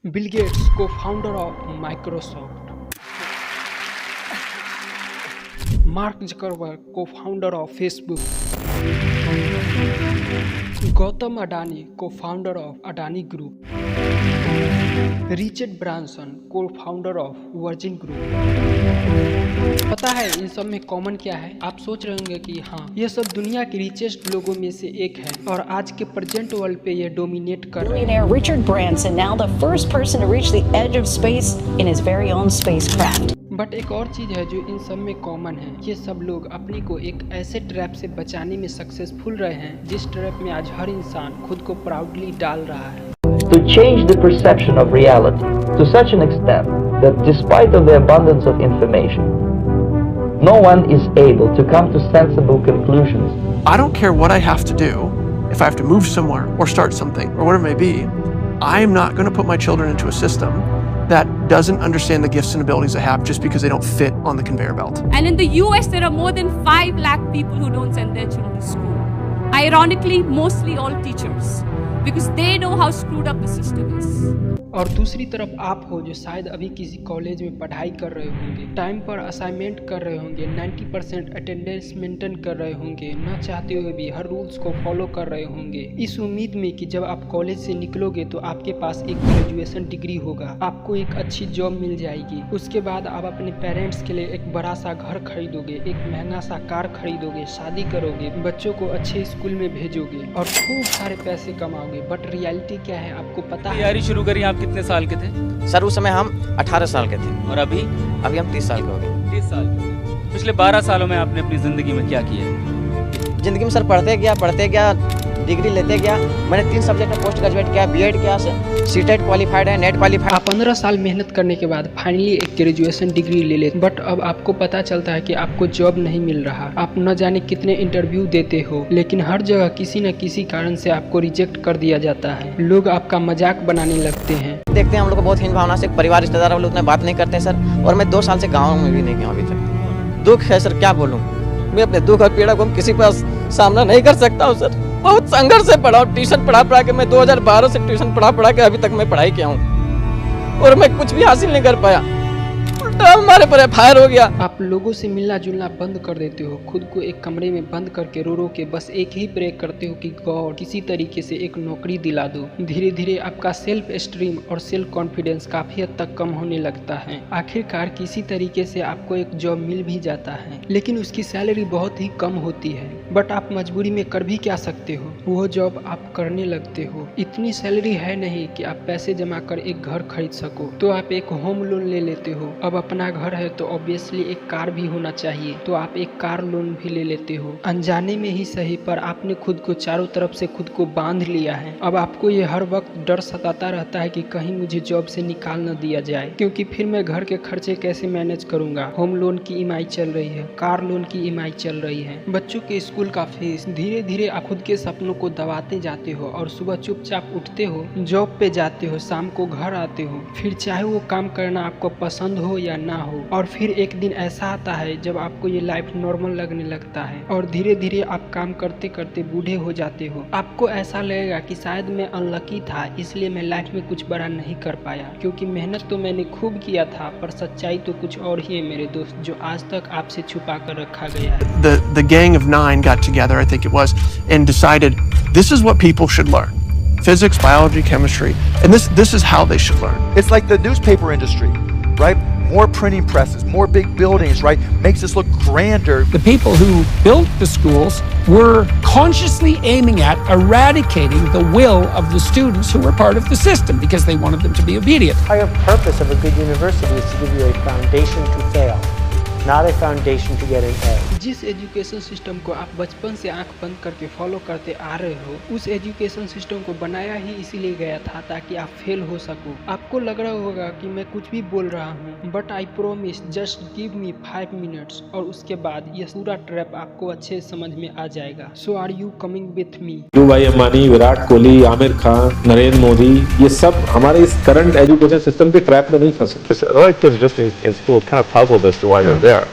Bill Gates को founder of Microsoft, Mark Zuckerberg को founder of Facebook, Gautam Adani को founder of Adani group, Richard Branson को founder of Virgin group. पता है इन सब में कॉमन क्या है? आप सोच रहे होंगे कि हाँ, ये सब दुनिया के रिचेस्ट लोगों में से एक है और आज के प्रेजेंट वर्ल्ड पे ये डोमिनेट कर रहे हैं। Richard Branson, now the first person to reach the edge of space in his very own spacecraft. But एक और चीज है जो इन सब में कॉमन है, ये सब लोग अपने को एक ऐसे ट्रैप से बचाने में सक्सेसफुल रहे हैं जिस ट्रैप में आज हर इंसान खुद को प्राउडली डाल रहा है। To change the perception of reality to such an extent that despite of the abundance of information, no one is able to come to sensible conclusions. I don't care what I have to do, if I have to move somewhere or start something or whatever it may be, I am not going to put my children into a system that doesn't understand the gifts and abilities they have just because they don't fit on the conveyor belt. And in the US, there are more than 5 lakh people who don't send their children to school. Ironically, mostly all teachers, because they know how screwed up the system is. और दूसरी तरफ आप हो जो शायद अभी किसी college में पढ़ाई कर रहे होंगे, टाइम पर असाइनमेंट कर रहे होंगे, 90% अटेंडेंस मेंटेन कर रहे होंगे, ना चाहते हुए भी हर रूल्स को फॉलो कर रहे होंगे, इस उम्मीद में कि जब आप कॉलेज से निकलोगे तो आपके पास एक ग्रेजुएशन डिग्री होगा, आपको एक अच्छी जॉब मिल जाएगी, उसके बाद आप अपने पेरेंट्स के लिए एक बड़ा सा घर खरीदोगे, एक महंगा सा कार खरीदोगे, शादी करोगे, बच्चों को अच्छे स्कूल में भेजोगे और खूब सारे पैसे कमाओगे। बट रियलिटी क्या है आपको पता है? तैयारी शुरू करी आप कितने साल के थे? सर उस समय हम 18 साल के थे और अभी हम 30 साल के हो गए। 30 साल के। पिछले 12 सालों में आपने अपनी जिंदगी में क्या किया? जिंदगी में सर पढ़ते गया, डिग्री लेते गया। मैंने 3 सब्जेक्ट में पोस्ट ग्रेजुएट किया, बीएड किया, सीटेट क्वालिफाइड है, नेट क्वालिफाइड। आप 15 साल मेहनत करने के बाद फाइनली एक ग्रेजुएशन डिग्री ले लेते, बट अब आपको पता चलता है कि आपको जॉब नहीं मिल रहा। आप न जाने कितने इंटरव्यू देते हो, लेकिन हर जगह किसी न किसी कारण से आपको रिजेक्ट कर दिया जाता है। लोग आपका मजाक बनाने लगते हैं। देखते हैं हम लोग को बहुत हीन भावना से, परिवार रिश्तेदार हम लोग उतना बात नहीं करते हैं सर। और मैं 2 साल से गाँव में भी नहीं गया अभी तक। दुख है सर, क्या बोलूँ। मैं अपने दुख और पीड़ा को किसी पास सामना नहीं कर सकता हूँ सर। बहुत संघर्ष से पढ़ा, ट्यूशन पढ़ा के मैं 2012 से ट्यूशन पढ़ा के अभी तक मैं पढ़ाई किया हूँ और मैं कुछ भी हासिल नहीं कर पाया। उल्टा हमारे पर फायर हो गया। आप लोगों से मिलना जुलना बंद कर देते हो, खुद को एक कमरे में बंद करके रो के बस एक ही प्रे करते हो कि गॉड किसी तरीके से एक नौकरी दिला दो। धीरे धीरे आपका सेल्फ एस्टीम और सेल्फ कॉन्फिडेंस काफी हद तक कम होने लगता है। आखिरकार किसी तरीके से आपको एक जॉब मिल भी जाता है, लेकिन उसकी सैलरी बहुत ही कम होती है। बट आप मजबूरी में कर भी क्या सकते हो, वो जॉब आप करने लगते हो। इतनी सैलरी है नहीं कि आप पैसे जमा कर एक घर खरीद सको, तो आप एक होम लोन ले लेते हो। अब अपना घर है तो ऑब्वियसली एक कार भी होना चाहिए, तो आप एक कार लोन भी ले लेते हो। अनजाने में ही सही, पर आपने खुद को चारों तरफ से खुद को बांध लिया है। अब आपको ये हर वक्त डर सताता रहता है कि कहीं मुझे जॉब से निकाल न दिया जाए, क्योंकि फिर मैं घर के खर्चे कैसे मैनेज करूंगा। होम लोन की ईएमआई चल रही है, कार लोन की ईएमआई चल रही है, बच्चों के स्कूल का फीस। धीरे धीरे आप खुद के सपनों को दबाते जाते हो और सुबह चुपचाप उठते हो, जॉब पे जाते हो, शाम को घर आते हो, फिर चाहे वो काम करना आपको पसंद हो या ना हो। और फिर एक दिन ऐसा आता है जब आपको ये लाइफ नॉर्मल लगने लगता है और धीरे धीरे आप काम करते करते बूढ़े हो जाते हो। आपको ऐसा लगेगा कि शायद मैं अनलकी था, इसलिए मैं लाइफ में कुछ बड़ा नहीं कर पाया, क्योंकि मेहनत तो मैंने खूब किया था, पर सच्चाई तो कुछ और ही है मेरे दोस्त, जो आज तक आपसे छुपा कर रखा गया है। The gang of 9 got together, I think it was, and decided this is what people should learn. Physics, biology, chemistry, and this is how they should learn. It's like the newspaper industry, right? More printing presses, more big buildings, right? Makes us look grander. The people who built the schools were consciously aiming at eradicating the will of the students who were part of the system because they wanted them to be obedient. The entire purpose of a good university is to give you a foundation to fail, not a foundation to get an A. जिस education system को आप बचपन से आंख बंद करके follow करते आ रहे हो, उस एजुकेशन सिस्टम को बनाया ही इसीलिए गया था ताकि आप फेल हो सको। आपको लग रहा होगा कि मैं कुछ भी बोल रहा हूँ, but I promise, just give me 5 minutes और उसके बाद ये पूरा ट्रैप आपको अच्छे समझ में आ जाएगा। So are you coming with me? भाई अंबानी, विराट कोहली, आमिर खान, नरेंद्र मोदी, ये सब हमारे इस करंट एजुकेशन सिस्टम के ट्रैप में नहीं फंसे। I like this just in school, kind of puzzled as to why they're there.